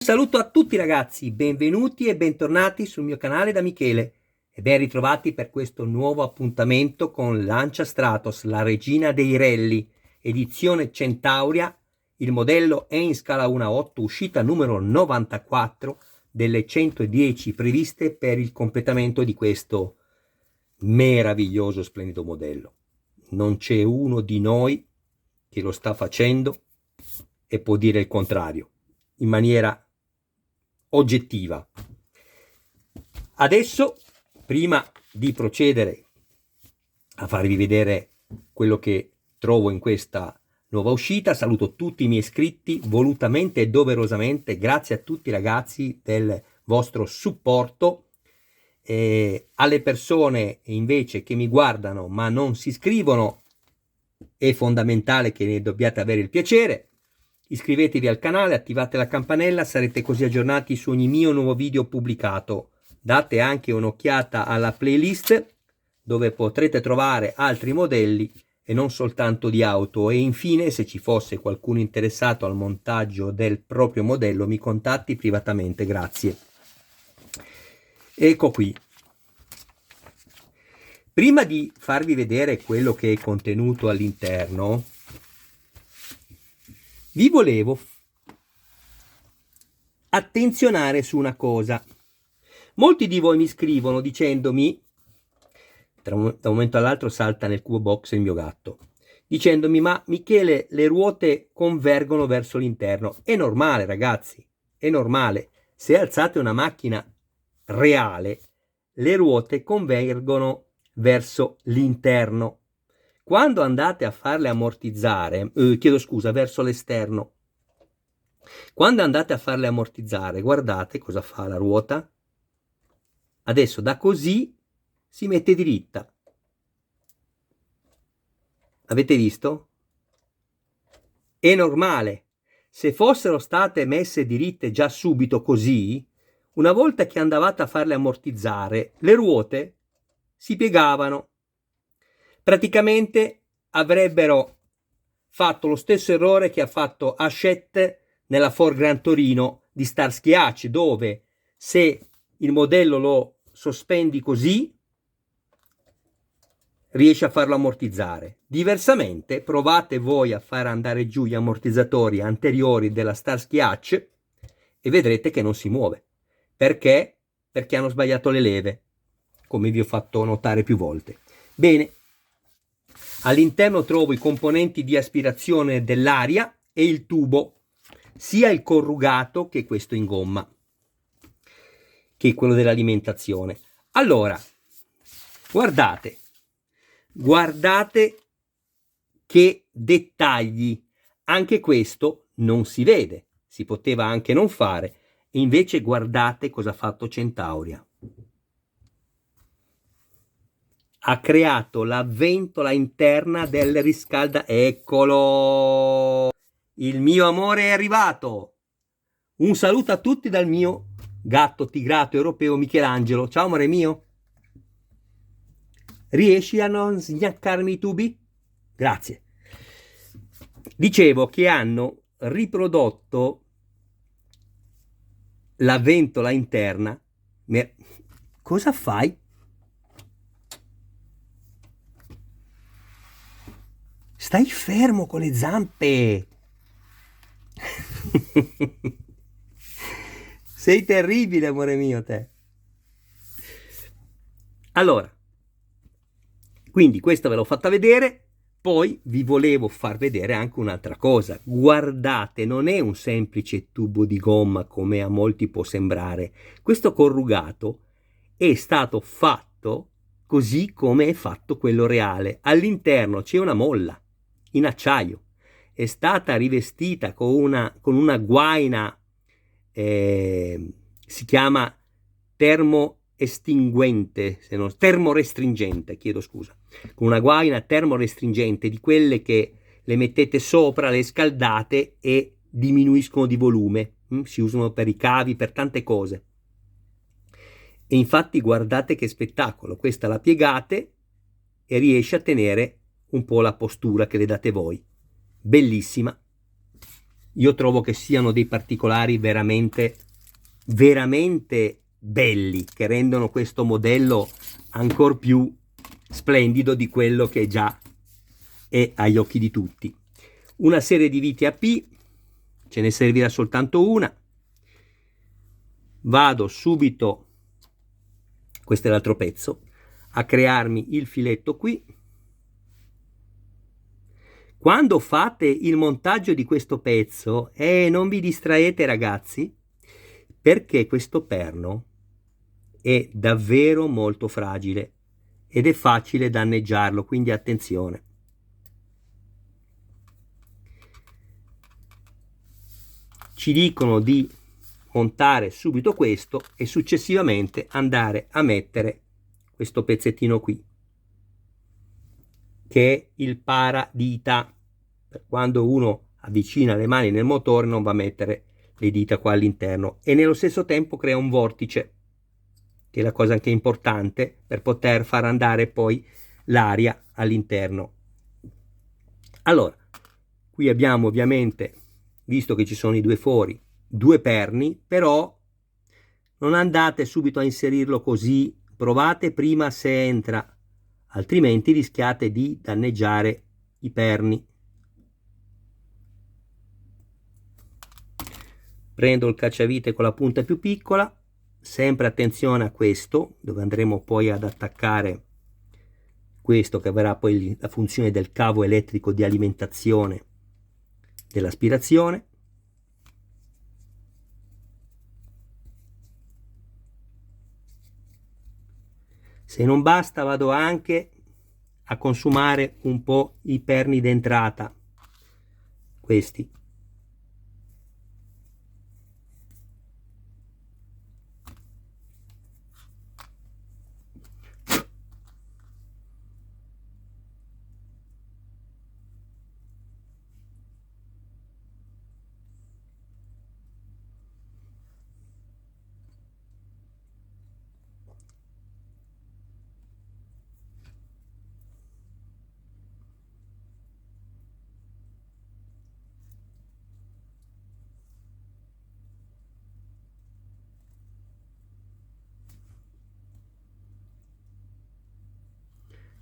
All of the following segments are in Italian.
Saluto a tutti ragazzi, benvenuti e bentornati sul mio canale da Michele e ben ritrovati per questo nuovo appuntamento con Lancia Stratos, la regina dei rally, edizione Centauria, il modello è in scala 1/8, uscita numero 94 delle 110 previste per il completamento di questo meraviglioso, splendido modello. Non c'è uno di noi che lo sta facendo e può dire il contrario in maniera oggettiva. Adesso, prima di procedere a farvi vedere quello che trovo in questa nuova uscita, saluto tutti i miei iscritti volutamente e doverosamente. Grazie a tutti ragazzi del vostro supporto. Alle persone invece che mi guardano ma non si iscrivono, è fondamentale che ne dobbiate avere il piacere. Iscrivetevi al canale, attivate la campanella, sarete così aggiornati su ogni mio nuovo video pubblicato. Date anche un'occhiata alla playlist dove potrete trovare altri modelli e non soltanto di auto. E infine, se ci fosse qualcuno interessato al montaggio del proprio modello, mi contatti privatamente. Grazie. Ecco qui. Prima di farvi vedere quello che è contenuto all'interno, vi volevo attenzionare su una cosa. Molti di voi mi scrivono dicendomi, da un momento all'altro salta nel cubo box il mio gatto, dicendomi: ma Michele, le ruote convergono verso l'interno. È normale ragazzi, è normale. Se alzate una macchina reale, le ruote convergono verso l'interno. Quando andate a farle ammortizzare, verso l'esterno. Quando andate a farle ammortizzare, guardate cosa fa la ruota. Adesso da così si mette diritta. Avete visto? È normale. Se fossero state messe diritte già subito così, una volta che andavate a farle ammortizzare, le ruote si piegavano. Praticamente avrebbero fatto lo stesso errore che ha fatto Hachette nella Ford Gran Torino di Starsky Hutch, dove se il modello lo sospendi così riesci a farlo ammortizzare. Diversamente provate voi a far andare giù gli ammortizzatori anteriori della Starsky Hutch e vedrete che non si muove. Perché? Perché hanno sbagliato le leve, come vi ho fatto notare più volte. Bene, all'interno trovo i componenti di aspirazione dell'aria e il tubo, sia il corrugato che questo in gomma, che è quello dell'alimentazione. Allora, guardate che dettagli. Anche questo non si vede, si poteva anche non fare, e invece guardate cosa ha fatto Centauria. Ha creato la ventola interna del eccolo, il mio amore è arrivato. Un saluto a tutti dal mio gatto tigrato europeo Michelangelo. Ciao amore mio. Riesci a non sgnaccarmi i tubi? Grazie. Dicevo che hanno riprodotto la ventola interna. Cosa fai? Stai fermo con le zampe. Sei terribile, amore mio, te. Allora, quindi questa ve l'ho fatta vedere. Poi vi volevo far vedere anche un'altra cosa. Guardate, non è un semplice tubo di gomma come a molti può sembrare. Questo corrugato è stato fatto così come è fatto quello reale. All'interno c'è una molla in acciaio. È stata rivestita con una guaina, si chiama termorestringente, chiedo scusa, con una guaina termorestringente di quelle che le mettete sopra, le scaldate e diminuiscono di volume, si usano per i cavi, per tante cose. E infatti guardate che spettacolo, questa la piegate e riesce a tenere un po' la postura che le date voi, bellissima. io trovo che siano dei particolari veramente, veramente belli, che rendono questo modello ancora più splendido di quello che già è agli occhi di tutti. Una serie di viti AP, ce ne servirà soltanto una. Vado subito, questo è l'altro pezzo, a crearmi il filetto qui. Quando fate il montaggio di questo pezzo, non vi distraete ragazzi, perché questo perno è davvero molto fragile ed è facile danneggiarlo, quindi attenzione. Ci dicono di montare subito questo e successivamente andare a mettere questo pezzettino qui, che è il paradita. Per quando uno avvicina le mani nel motore non va a mettere le dita qua all'interno, e nello stesso tempo crea un vortice, che è la cosa anche importante per poter far andare poi l'aria all'interno. Allora, qui abbiamo ovviamente, visto che ci sono i due fori, due perni, però non andate subito a inserirlo così, provate prima se entra, altrimenti rischiate di danneggiare i perni. Prendo il cacciavite con la punta più piccola, sempre attenzione a questo, dove andremo poi ad attaccare questo che avrà poi la funzione del cavo elettrico di alimentazione dell'aspirazione. Se non basta vado anche a consumare un po' i perni d'entrata, questi.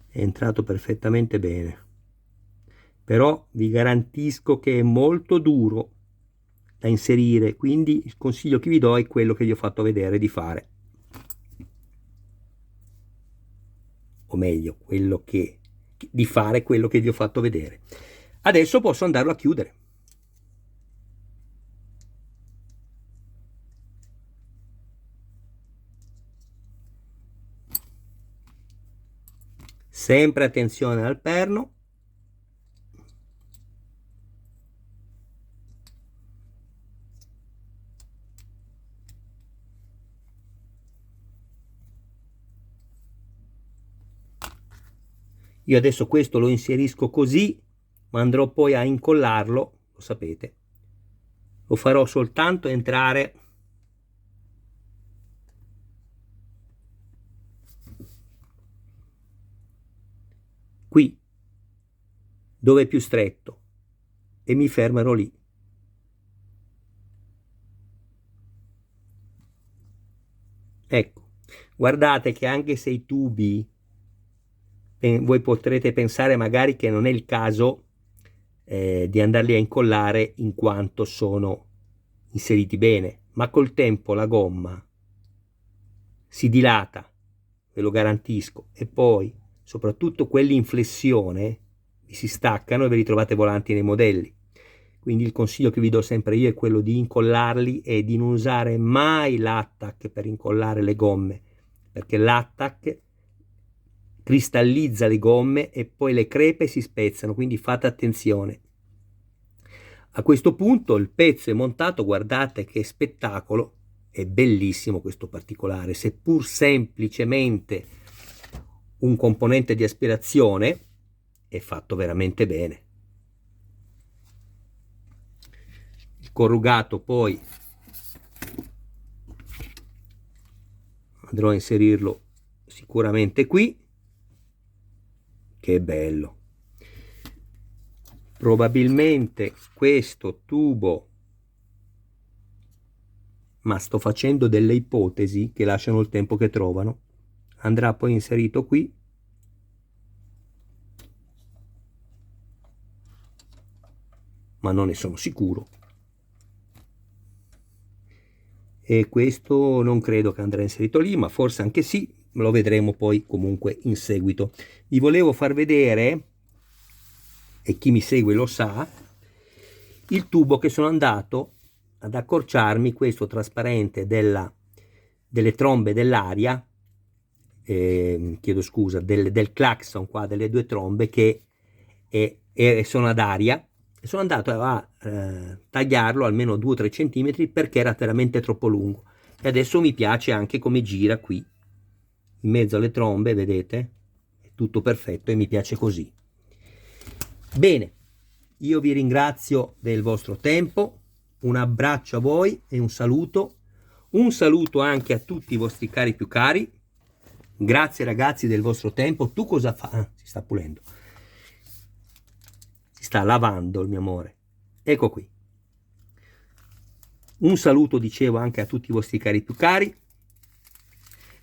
È entrato perfettamente bene, però vi garantisco che è molto duro da inserire, quindi il consiglio che vi do è quello che vi ho fatto vedere di fare, o meglio quello che di fare quello che vi ho fatto vedere. Adesso posso andarlo a chiudere. Sempre attenzione al perno. Io adesso questo lo inserisco così, ma andrò poi a incollarlo, lo sapete. Lo farò soltanto entrare qui, dove è più stretto, e mi fermerò lì. Ecco, guardate che anche se i tubi, voi potrete pensare magari che non è il caso di andarli a incollare in quanto sono inseriti bene, ma col tempo la gomma si dilata, ve lo garantisco, e poi soprattutto quelli in flessione vi si staccano e ve li trovate volanti nei modelli. Quindi il consiglio che vi do sempre io è quello di incollarli e di non usare mai l'attack per incollare le gomme, perché l'attack cristallizza le gomme e poi le crepe si spezzano, quindi fate attenzione. A questo punto il pezzo è montato, guardate che spettacolo, è bellissimo questo particolare, seppur semplicemente un componente di aspirazione, è fatto veramente bene. Il corrugato poi andrò a inserirlo sicuramente qui, che è bello. Probabilmente questo tubo ma sto facendo delle ipotesi che lasciano il tempo che trovano. Andrà poi inserito qui. Ma non ne sono sicuro. E questo non credo che andrà inserito lì, ma forse anche sì, lo vedremo poi comunque in seguito. Vi volevo far vedere, e chi mi segue lo sa, il tubo che sono andato ad accorciarmi, questo trasparente delle trombe dell'aria, chiedo scusa, del clacson qua, delle due trombe che sono ad aria, e sono andato a tagliarlo almeno 2 o 3 centimetri perché era veramente troppo lungo. E adesso mi piace anche come gira qui, in mezzo alle trombe, vedete? È tutto perfetto e mi piace così. Bene, io vi ringrazio del vostro tempo, un abbraccio a voi e un saluto anche a tutti i vostri cari più cari. Grazie ragazzi del vostro tempo. Tu cosa fai? Ah, si sta pulendo, si sta lavando il mio amore. Ecco qui. Un saluto, dicevo, anche a tutti i vostri cari più cari.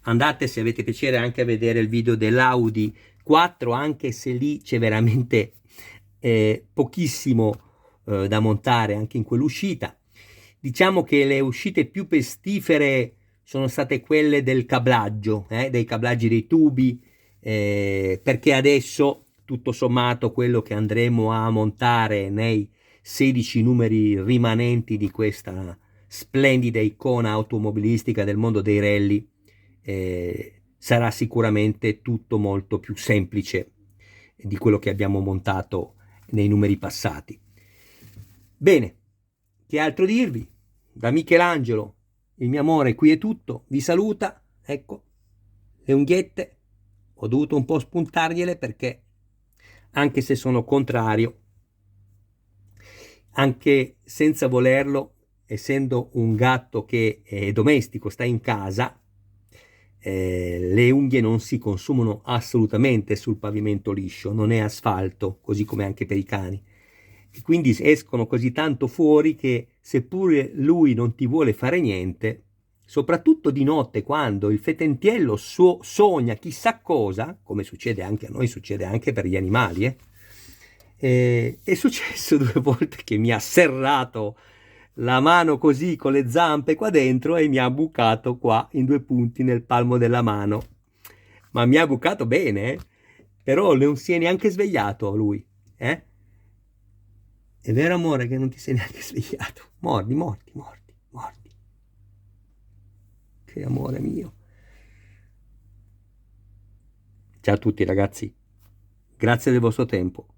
Andate, se avete piacere, anche a vedere il video dell'Audi 4, anche se lì c'è veramente pochissimo da montare anche in quell'uscita. Diciamo che le uscite più pestifere sono state quelle del cablaggio, dei cablaggi dei tubi, perché adesso tutto sommato quello che andremo a montare nei 16 numeri rimanenti di questa splendida icona automobilistica del mondo dei rally sarà sicuramente tutto molto più semplice di quello che abbiamo montato nei numeri passati. Bene, che altro dirvi? Da Michelangelo, il mio amore, qui è tutto, vi saluta. Ecco, le unghiette ho dovuto un po' spuntargliele perché, anche se sono contrario, anche senza volerlo, essendo un gatto che è domestico, sta in casa, le unghie non si consumano assolutamente sul pavimento liscio, non è asfalto, così come anche per i cani. E quindi escono così tanto fuori che, seppure lui non ti vuole fare niente, soprattutto di notte quando il fetentiello sogna chissà cosa, come succede anche a noi, succede anche per gli animali, è successo 2 volte che mi ha serrato la mano così con le zampe qua dentro e mi ha bucato qua in 2 punti nel palmo della mano. Ma mi ha bucato bene, però non si è neanche svegliato lui, È vero amore che non ti sei neanche svegliato? Mordi. Che amore mio. Ciao a tutti ragazzi, grazie del vostro tempo.